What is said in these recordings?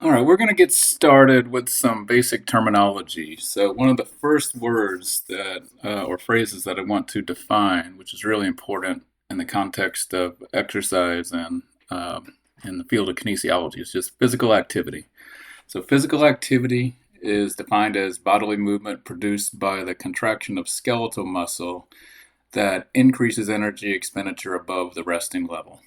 All right, we're going to get started with some basic terminology. So, one of the first words that, or phrases that I want to define, which is really important in the context of exercise and in the field of kinesiology, is just physical activity. So, physical activity is defined as bodily movement produced by the contraction of skeletal muscle that increases energy expenditure above the resting level.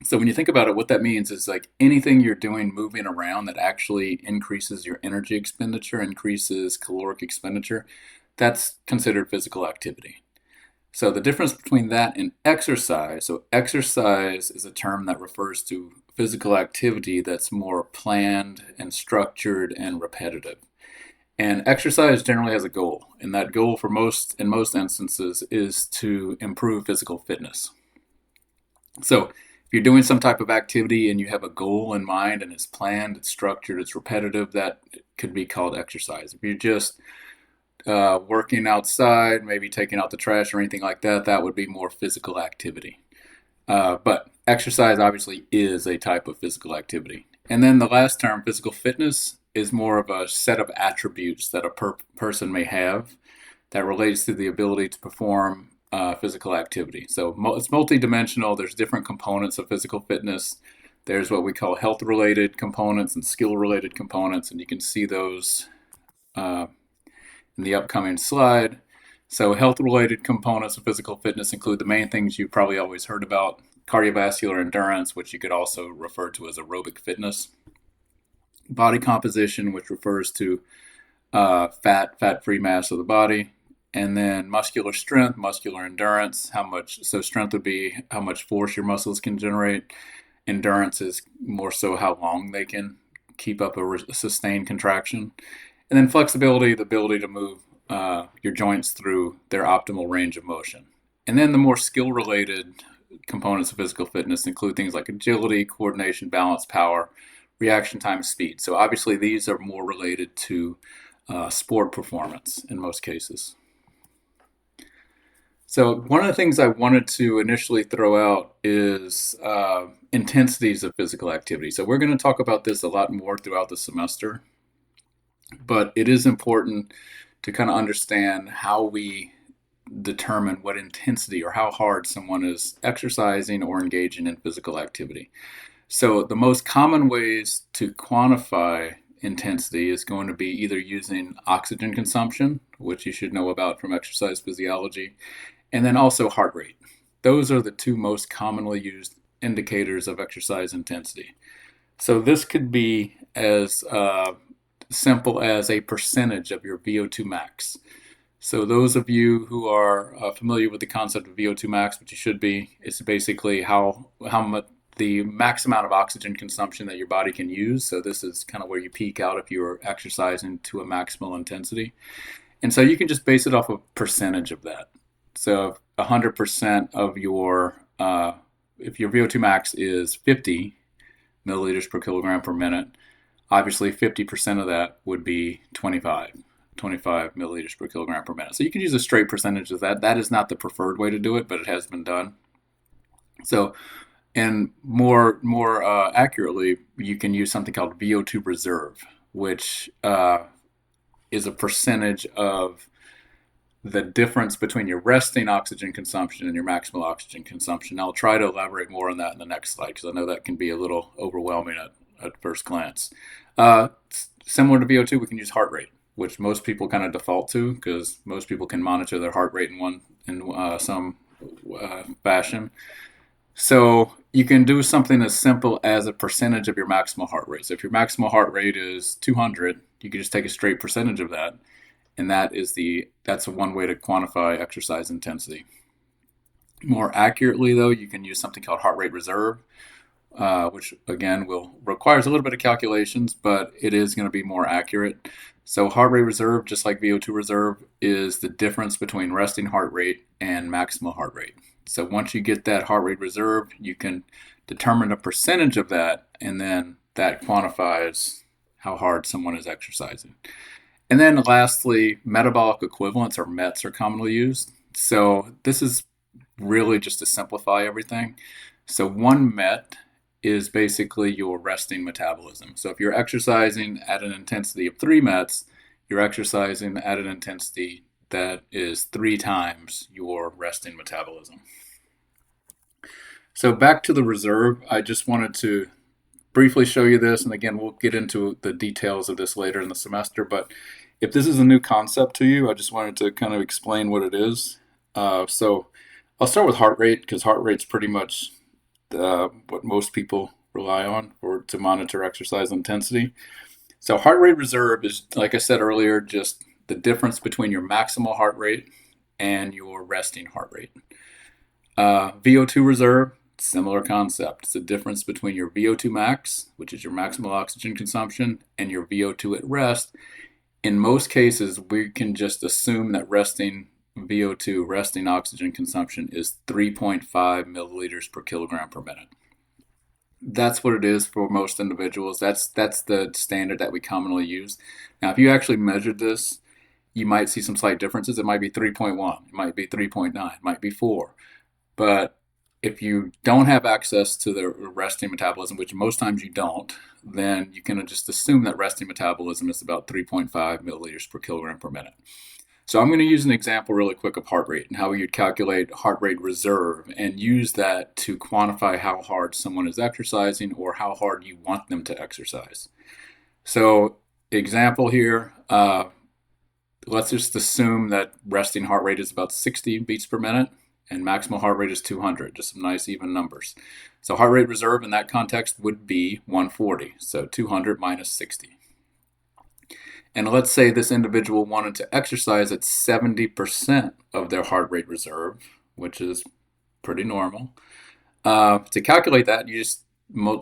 So when you think about it, what that means is like anything you're doing moving around that actually increases your energy expenditure, increases caloric expenditure, that's considered physical activity. So the difference between that and exercise, so exercise is a term that refers to physical activity that's more planned and structured and repetitive. And exercise generally has a goal, and that goal for in most instances is to improve physical fitness. So if you're doing some type of activity and you have a goal in mind and it's planned, it's structured, it's repetitive, that could be called exercise. If you're just working outside, maybe taking out the trash or anything like that, that would be more physical activity. But exercise obviously is a type of physical activity. And then the last term, physical fitness, is more of a set of attributes that a person may have that relates to the ability to perform physical activity. So it's multidimensional. There's different components of physical fitness. There's what we call health-related components and skill-related components, and you can see those uh, in the upcoming slide. So health-related components of physical fitness include the main things you've probably always heard about: cardiovascular endurance, which you could also refer to as aerobic fitness; body composition, which refers to fat-free mass of the body; and then muscular strength, muscular endurance. So strength would be how much force your muscles can generate. Endurance is more so how long they can keep up a sustained contraction. And then flexibility, the ability to move your joints through their optimal range of motion. And then the more skill related components of physical fitness include things like agility, coordination, balance, power, reaction time, speed. So obviously these are more related to sport performance in most cases. So one of the things I wanted to initially throw out is intensities of physical activity. So we're going to talk about this a lot more throughout the semester, but it is important to kind of understand how we determine what intensity or how hard someone is exercising or engaging in physical activity. So the most common ways to quantify intensity is going to be either using oxygen consumption, which you should know about from exercise physiology, and then also heart rate. Those are the two most commonly used indicators of exercise intensity. So this could be as simple as a percentage of your VO2 max. So those of you who are familiar with the concept of VO2 max, which you should be, it's basically how much the max amount of oxygen consumption that your body can use. So this is kind of where you peak out if you're exercising to a maximal intensity. And so you can just base it off a percentage of that. So 100% of if your VO2 max is 50 milliliters per kilogram per minute, obviously 50% of that would be 25 milliliters per kilogram per minute. So you can use a straight percentage of that. That is not the preferred way to do it, but it has been done. So, and more accurately, you can use something called VO2 reserve, which is a percentage of the difference between your resting oxygen consumption and your maximal oxygen consumption. I'll try to elaborate more on that in the next slide because I know that can be a little overwhelming at first glance. Similar to VO2, we can use heart rate, which most people kind of default to because most people can monitor their heart rate in some fashion. So you can do something as simple as a percentage of your maximal heart rate. So if your maximal heart rate is 200, you can just take a straight percentage of that, and that's one way to quantify exercise intensity. More accurately, though, you can use something called heart rate reserve, which again requires a little bit of calculations, but it is going to be more accurate. So heart rate reserve, just like VO2 reserve, is the difference between resting heart rate and maximal heart rate. So once you get that heart rate reserve, you can determine a percentage of that, and then that quantifies how hard someone is exercising. And then lastly, metabolic equivalents, or METs, are commonly used. So this is really just to simplify everything. So one MET is basically your resting metabolism. So if you're exercising at an intensity of 3 METs, you're exercising at an intensity that is 3 times your resting metabolism. So back to the reserve, I just wanted to briefly show you this, and again, we'll get into the details of this later in the semester, but if this is a new concept to you, I just wanted to kind of explain what it is. So I'll start with heart rate, because heart rate's pretty much what most people rely on to monitor exercise intensity. So heart rate reserve is, like I said earlier, just the difference between your maximal heart rate and your resting heart rate. VO2 reserve, similar concept. It's the difference between your VO2 max, which is your maximal oxygen consumption, and your VO2 at rest. In most cases, we can just assume that resting VO2, resting oxygen consumption, is 3.5 milliliters per kilogram per minute. That's what it is for most individuals. That's the standard that we commonly use. Now, if you actually measured this, you might see some slight differences. It might be 3.1, it might be 3.9, it might be 4. But if you don't have access to the resting metabolism, which most times you don't, then you can just assume that resting metabolism is about 3.5 milliliters per kilogram per minute. So I'm going to use an example really quick of heart rate and how you'd calculate heart rate reserve and use that to quantify how hard someone is exercising or how hard you want them to exercise. So example here, let's just assume that resting heart rate is about 60 beats per minute and maximal heart rate is 200, just some nice even numbers. So heart rate reserve in that context would be 140, so 200 minus 60. And let's say this individual wanted to exercise at 70% of their heart rate reserve, which is pretty normal. To calculate that, you just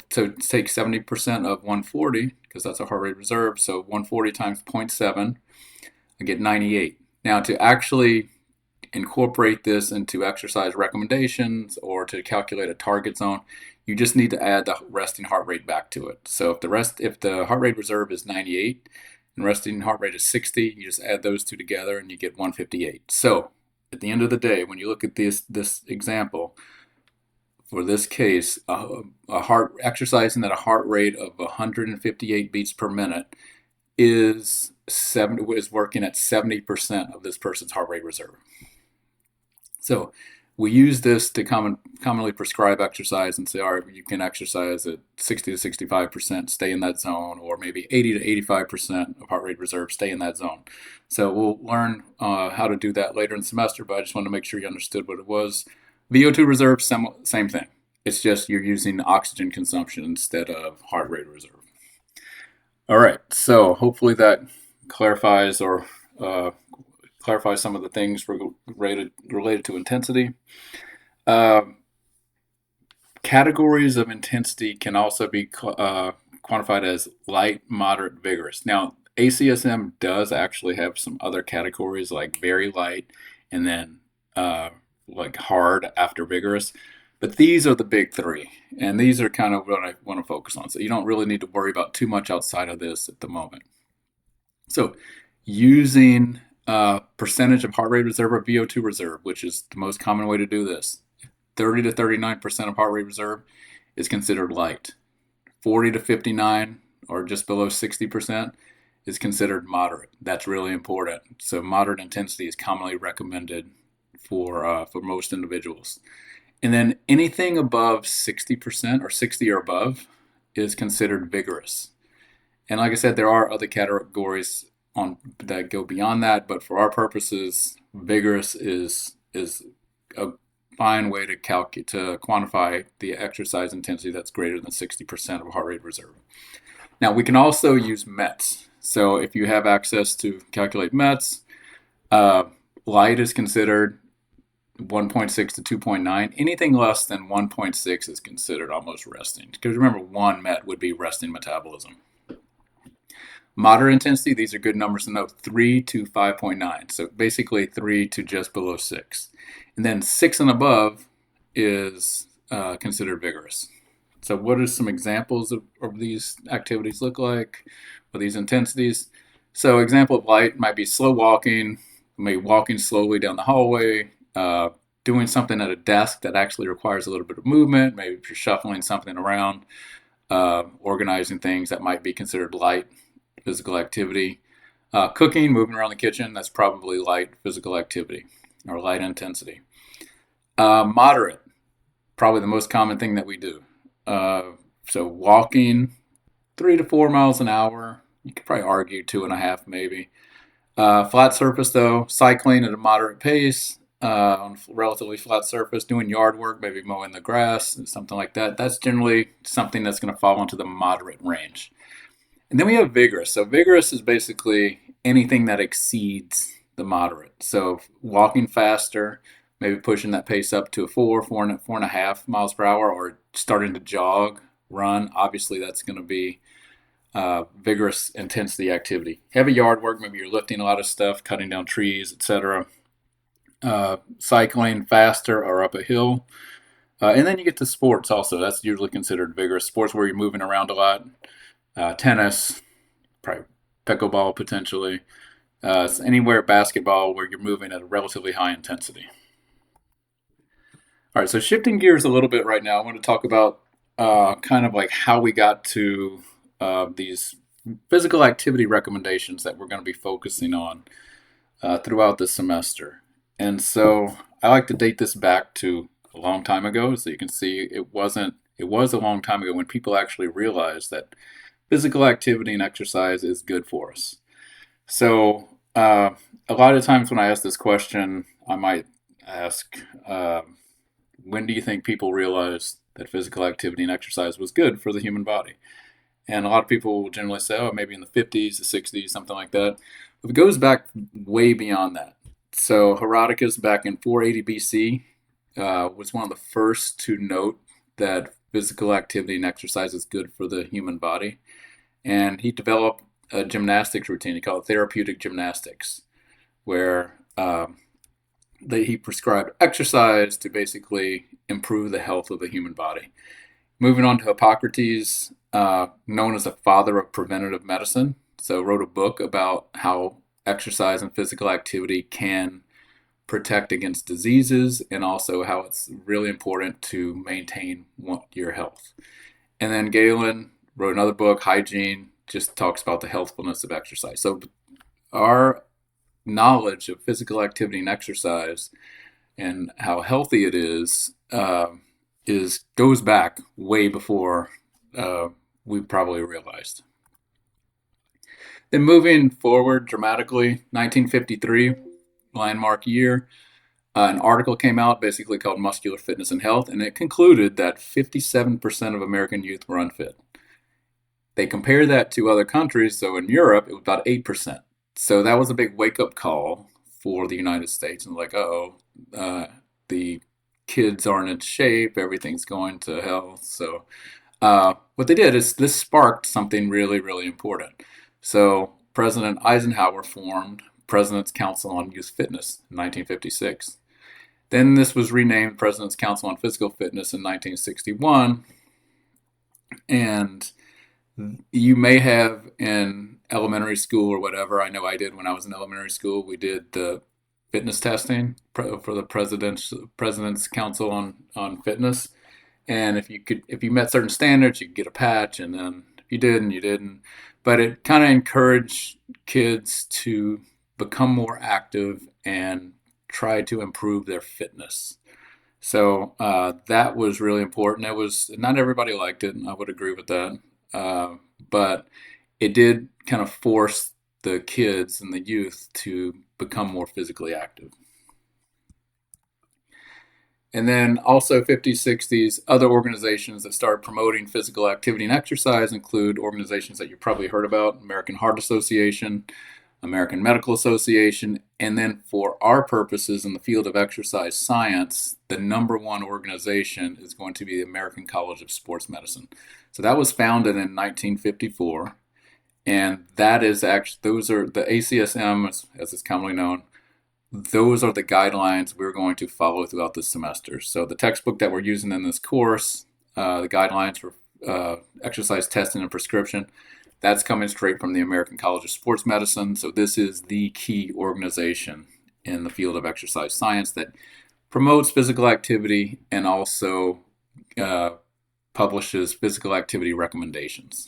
take 70% of 140, because that's a heart rate reserve, so 140 times 0.7, I get 98. Now, to actually incorporate this into exercise recommendations or to calculate a target zone, you just need to add the resting heart rate back to it. So if the heart rate reserve is 98, and resting heart rate is 60, you just add those two together and you get 158. So at the end of the day, when you look at this example, for this case, exercising at a heart rate of 158 beats per minute is working at 70% of this person's heart rate reserve. So we use this to commonly prescribe exercise and say, all right, you can exercise at 60 to 65%, stay in that zone, or maybe 80 to 85% of heart rate reserve, stay in that zone. So we'll learn how to do that later in the semester, but I just wanted to make sure you understood what it was. VO2 reserve, same thing. It's just you're using oxygen consumption instead of heart rate reserve. All right, so hopefully that clarifies some of the things related to intensity. Categories of intensity can also be quantified as light, moderate, vigorous. Now, ACSM does actually have some other categories like very light and then like hard after vigorous. But these are the big three, and these are kind of what I want to focus on. So you don't really need to worry about too much outside of this at the moment. So using percentage of heart rate reserve or VO2 reserve, which is the most common way to do this, 30 to 39% of heart rate reserve is considered light. 40 to 59 or just below 60% is considered moderate. That's really important. So moderate intensity is commonly recommended for most individuals. And then anything above 60% or 60 or above is considered vigorous. And like I said, there are other categories that go beyond that, but for our purposes, vigorous is a fine way to quantify the exercise intensity that's greater than 60% of heart rate reserve. Now, we can also use METs. So if you have access to calculate METs, light is considered 1.6 to 2.9. Anything less than 1.6 is considered almost resting. Because remember, 1 MET would be resting metabolism. Moderate intensity, these are good numbers to note, 3 to 5.9. So basically 3 to just below 6. And then 6 and above is considered vigorous. So what are some examples of these activities look like, or these intensities? So example of light might be slow walking, maybe walking slowly down the hallway, doing something at a desk that actually requires a little bit of movement, maybe if you're shuffling something around, organizing things that might be considered light physical activity. Cooking, moving around the kitchen, that's probably light physical activity or light intensity. Moderate, probably the most common thing that we do. So walking 3 to 4 miles an hour. You could probably argue 2.5 maybe. Flat surface though, cycling at a moderate pace on a relatively flat surface, doing yard work, maybe mowing the grass, something like that. That's generally something that's going to fall into the moderate range. And then we have vigorous. So vigorous is basically anything that exceeds the moderate. So walking faster, maybe pushing that pace up to a 4.5 miles per hour, or starting to jog, run. Obviously, that's going to be vigorous intensity activity. Heavy yard work, maybe you're lifting a lot of stuff, cutting down trees, etc. Cycling faster or up a hill. And then you get to sports also. That's usually considered vigorous. Sports where you're moving around a lot. Tennis, probably pickleball potentially. Anywhere basketball where you're moving at a relatively high intensity. All right, so shifting gears a little bit right now, I want to talk about kind of like how we got to these physical activity recommendations that we're going to be focusing on throughout the semester. And so I like to date this back to a long time ago, so you can see it was a long time ago when people actually realized that physical activity and exercise is good for us. So a lot of times when I ask this question, I might ask, when do you think people realized that physical activity and exercise was good for the human body? And a lot of people will generally say, oh, maybe in the 50s, the 60s, something like that. But it goes back way beyond that. So Herodotus, back in 480 BC, was one of the first to note that physical activity and exercise is good for the human body. And he developed a gymnastics routine. He called it therapeutic gymnastics, where he prescribed exercise to basically improve the health of the human body. Moving on to Hippocrates, known as the father of preventative medicine, so wrote a book about how exercise and physical activity can protect against diseases, and also how it's really important to maintain your health. And then Galen wrote another book, Hygiene, just talks about the healthfulness of exercise. So our knowledge of physical activity and exercise and how healthy it is goes back way before we probably realized. Then moving forward dramatically, 1953, landmark year, an article came out basically called Muscular Fitness and Health, and it concluded that 57% of American youth were unfit. They compare that to other countries, so in Europe, it was about 8%. So that was a big wake-up call for the United States, and like, the kids aren't in shape, everything's going to hell. So what they did is this sparked something really, really important. So President Eisenhower formed President's Council on Youth Fitness in 1956. Then this was renamed President's Council on Physical Fitness in 1961. And you may have in elementary school or whatever, I know I did when I was in elementary school, we did the fitness testing for the President's Council on Fitness. And if you met certain standards, you could get a patch, and then if you didn't, you didn't. But it kind of encouraged kids to become more active and try to improve their fitness. So that was really important. It was not everybody liked it, and I would agree with that. But it did kind of force the kids and the youth to become more physically active. And then also 50s, 60s, other organizations that started promoting physical activity and exercise include organizations that you've probably heard about: American Heart Association, American Medical Association, and then for our purposes in the field of exercise science, the number one organization is going to be the American College of Sports Medicine. So that was founded in 1954, and that is actually, those are the ACSM, as it's commonly known. Those are the guidelines we're going to follow throughout the semester. So the textbook that we're using in this course, the guidelines for exercise testing and prescription, that's coming straight from the American College of Sports Medicine. So this is the key organization in the field of exercise science that promotes physical activity and also uh, publishes physical activity recommendations.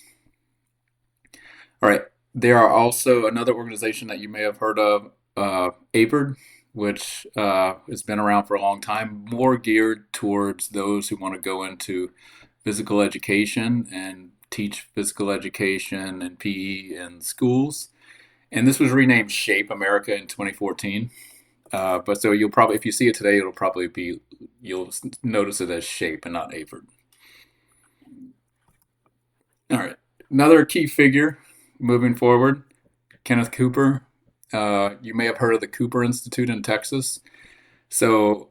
All right. There are also another organization that you may have heard of, ABERD, which has been around for a long time, more geared towards those who want to go into physical education and teach physical education and PE in schools. And this was renamed Shape America in 2014. But so you'll probably, if you see it today, it'll probably be, you'll notice it as Shape and not ABERD. All right. Another key figure moving forward, Kenneth Cooper. You may have heard of the Cooper Institute in Texas. So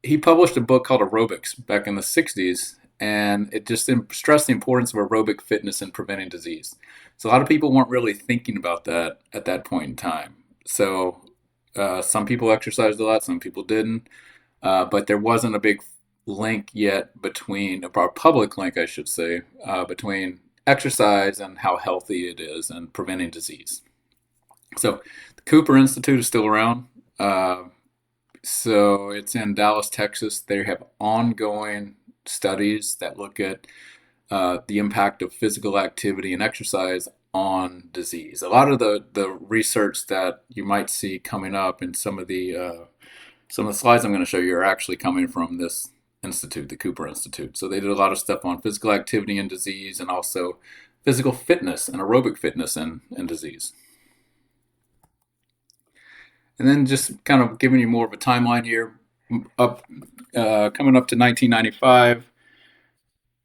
he published a book called Aerobics back in the 60s, and it just stressed the importance of aerobic fitness in preventing disease. So a lot of people weren't really thinking about that at that point in time. So some people exercised a lot, some people didn't, but there wasn't a big link yet between, a public link, I should say, between exercise and how healthy it is and preventing disease. So the Cooper Institute is still around. So it's in Dallas, Texas. They have ongoing studies that look at the impact of physical activity and exercise on disease. A lot of the research that you might see coming up in some of the slides I'm going to show you are actually coming from this institute, the Cooper Institute. So they did a lot of stuff on physical activity and disease, and also physical fitness and aerobic fitness and disease. And then just kind of giving you more of a timeline here, coming up to 1995,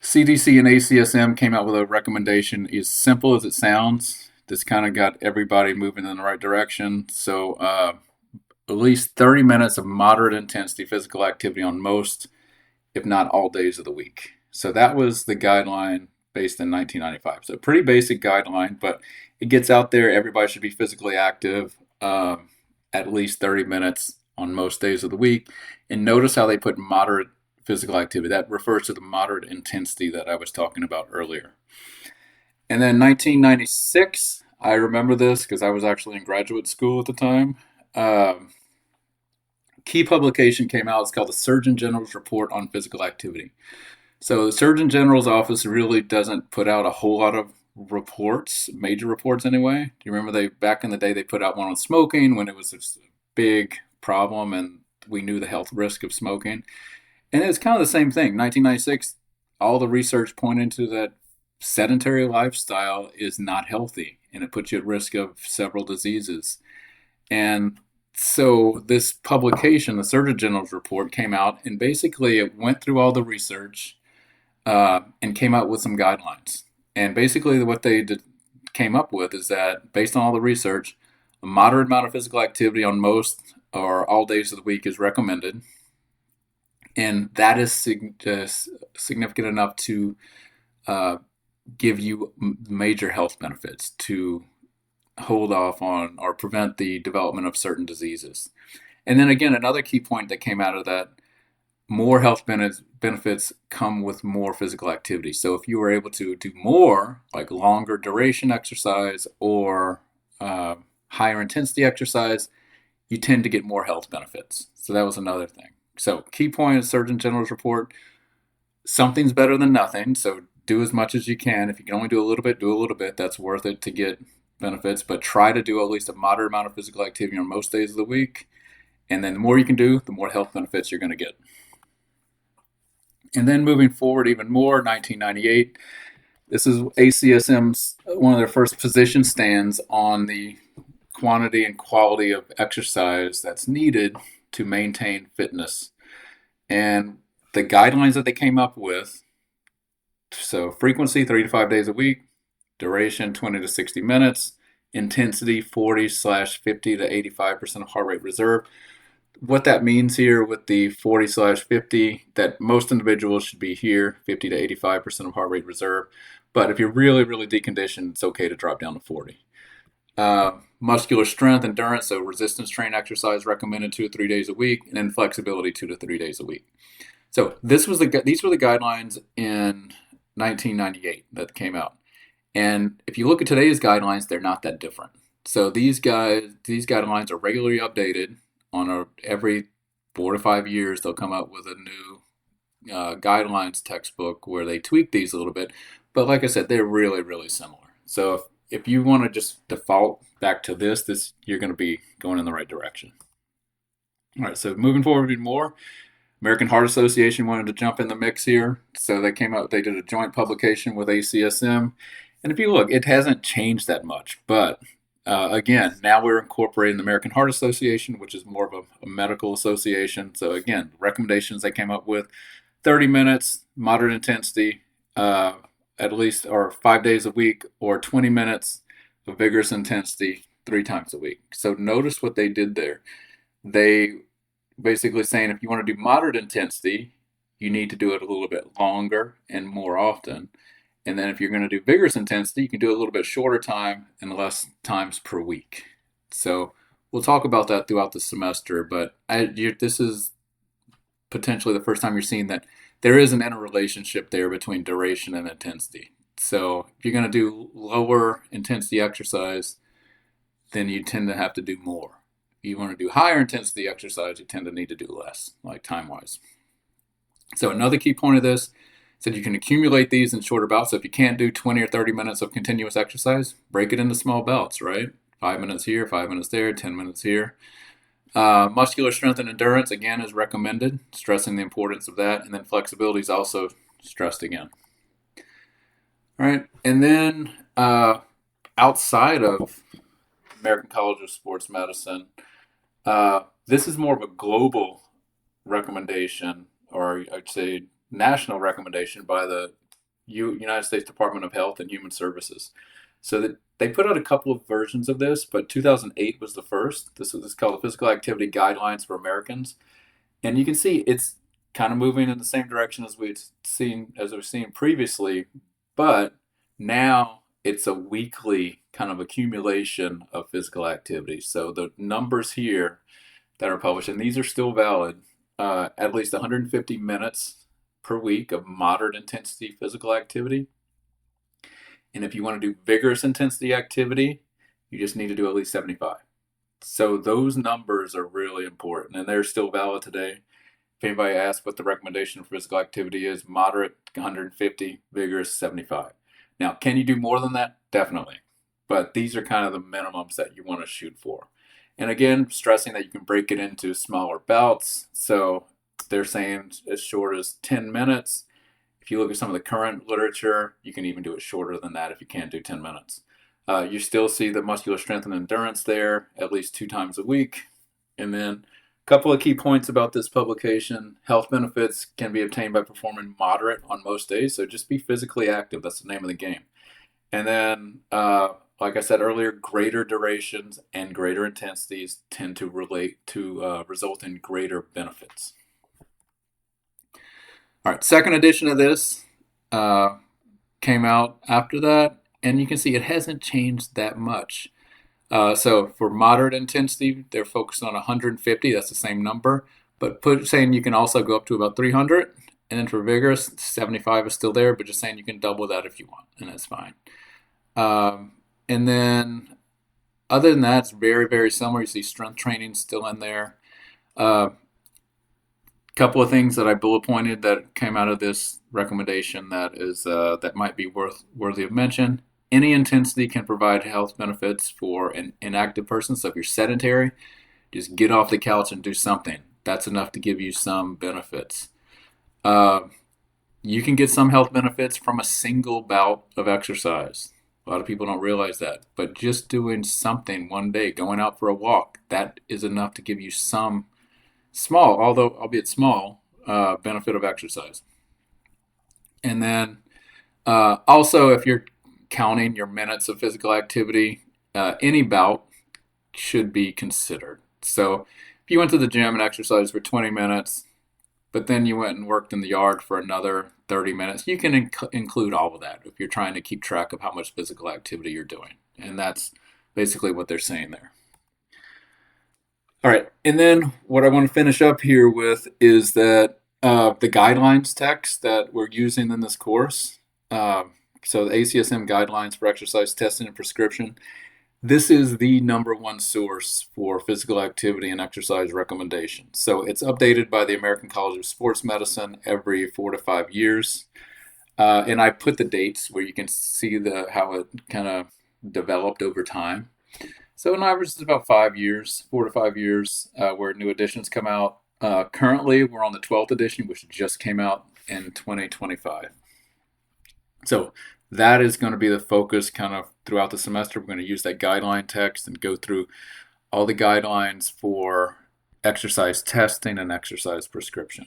CDC and ACSM came out with a recommendation as simple as it sounds. This kind of got everybody moving in the right direction. So at least 30 minutes of moderate intensity physical activity on most, if not all, days of the week. So that was the guideline based in 1995. So pretty basic guideline, but it gets out there. Everybody should be physically active. At least 30 minutes on most days of the week. And notice how they put moderate physical activity. That refers to the moderate intensity that I was talking about earlier. And then 1996, I remember this because I was actually in graduate school at the time. Key publication came out. It's called the Surgeon General's Report on Physical Activity. So the Surgeon General's office really doesn't put out a whole lot of reports, major reports anyway. Do you remember back in the day they put out one on smoking when it was a big problem and we knew the health risk of smoking? And it's kind of the same thing. 1996, all the research pointed to that sedentary lifestyle is not healthy and it puts you at risk of several diseases. And so this publication, the Surgeon General's report, came out and basically it went through all the research and came out with some guidelines. And basically, what they came up with is that based on all the research, a moderate amount of physical activity on most or all days of the week is recommended. And that is significant enough to give you major health benefits, to hold off on or prevent the development of certain diseases. And then again, another key point that came out of that, more health benefits come with more physical activity. So if you were able to do more, like longer duration exercise or higher intensity exercise, you tend to get more health benefits. So that was another thing. So key point of Surgeon General's report, something's better than nothing. So do as much as you can. If you can only do a little bit, do a little bit. That's worth it to get benefits. But try to do at least a moderate amount of physical activity on most days of the week. And then the more you can do, the more health benefits you're going to get. And then moving forward even more, 1998, this is ACSM's, one of their first position stands on the quantity and quality of exercise that's needed to maintain fitness. And the guidelines that they came up with, so frequency 3 to 5 days a week, duration 20 to 60 minutes, intensity 40/50 to 85% of heart rate reserve. What that means here with the 40/50, that most individuals should be here, 50 to 85% of heart rate reserve. But if you're really, really deconditioned, it's okay to drop down to 40. Muscular strength, endurance, so resistance train exercise recommended 2 to 3 days a week, and then flexibility 2 to 3 days a week. So these were the guidelines in 1998 that came out. And if you look at today's guidelines, they're not that different. So these guidelines are regularly updated on every 4 to 5 years, they'll come out with a new guidelines textbook where they tweak these a little bit. But like I said, they're really, really similar. So if you want to just default back to this, you're going to be going in the right direction. All right, so moving forward even more, American Heart Association wanted to jump in the mix here. So they came out, they did a joint publication with ACSM. And if you look, it hasn't changed that much. But again, now we're incorporating the American Heart Association, which is more of a medical association. So again, recommendations they came up with 30 minutes, moderate intensity, at least, or 5 days a week, or 20 minutes of vigorous intensity 3 times a week. So notice what they did there. They basically saying if you want to do moderate intensity, you need to do it a little bit longer and more often. And then if you're going to do vigorous intensity, you can do it a little bit shorter time and less times per week. So we'll talk about that throughout the semester, but this is potentially the first time you're seeing that there is an interrelationship there between duration and intensity. So if you're going to do lower intensity exercise, then you tend to have to do more. If you want to do higher intensity exercise, you tend to need to do less, like time-wise. So another key point of this is that you can accumulate these in shorter bouts. So if you can't do 20 or 30 minutes of continuous exercise, break it into small bouts, right? 5 minutes here, 5 minutes there, 10 minutes here. Muscular strength and endurance, again, is recommended, stressing the importance of that. And then flexibility is also stressed again. All right. And then outside of American College of Sports Medicine, this is more of a global recommendation, or I'd say national recommendation by the United States Department of Health and Human Services. So that they put out a couple of versions of this, but 2008 was the first. This was called the Physical Activity Guidelines for Americans, and you can see it's kind of moving in the same direction as we've seen previously, but now it's a weekly kind of accumulation of physical activity. So the numbers here that are published, and these are still valid, at least 150 minutes per week of moderate intensity physical activity. And if you want to do vigorous intensity activity, you just need to do at least 75. So those numbers are really important, and they're still valid today. If anybody asks what the recommendation for physical activity is, moderate 150, vigorous 75. Now, can you do more than that? Definitely. But these are kind of the minimums that you want to shoot for. And again, stressing that you can break it into smaller bouts. So they're saying as short as 10 minutes. If you look at some of the current literature, you can even do it shorter than that if you can't do 10 minutes. You still see the muscular strength and endurance there at least 2 times a week. And then a couple of key points about this publication. Health benefits can be obtained by performing moderate on most days. So just be physically active. That's the name of the game. And then, like I said earlier, greater durations and greater intensities tend to result in greater benefits. All right, second edition of this came out after that, and you can see it hasn't changed that much. So for moderate intensity, they're focused on 150. That's the same number, but saying you can also go up to about 300. And then for vigorous, 75 is still there, but just saying you can double that if you want, and that's fine. And then other than that, it's very, very similar. You see strength training still in there. Couple of things that I bullet pointed that came out of this recommendation that might be worthy of mention. Any intensity can provide health benefits for an inactive person. So if you're sedentary, just get off the couch and do something. That's enough to give you some benefits. You can get some health benefits from a single bout of exercise. A lot of people don't realize that, but just doing something one day, going out for a walk, that is enough to give you some small, although albeit small, benefit of exercise. And then also, if you're counting your minutes of physical activity, any bout should be considered. So if you went to the gym and exercised for 20 minutes, but then you went and worked in the yard for another 30 minutes, you can include all of that if you're trying to keep track of how much physical activity you're doing. And that's basically what they're saying there. All right, and then what I want to finish up here with is that the guidelines text that we're using in this course, so the ACSM guidelines for exercise testing and prescription, This is the number one source for physical activity and exercise recommendations. So it's updated by the American College of Sports Medicine every 4 to 5 years. And I put the dates where you can see how it kind of developed over time. So an average is about 5 years, 4 to 5 years, where new editions come out. Currently, we're on the 12th edition, which just came out in 2025. So that is going to be the focus kind of throughout the semester. We're going to use that guideline text and go through all the guidelines for exercise testing and exercise prescription.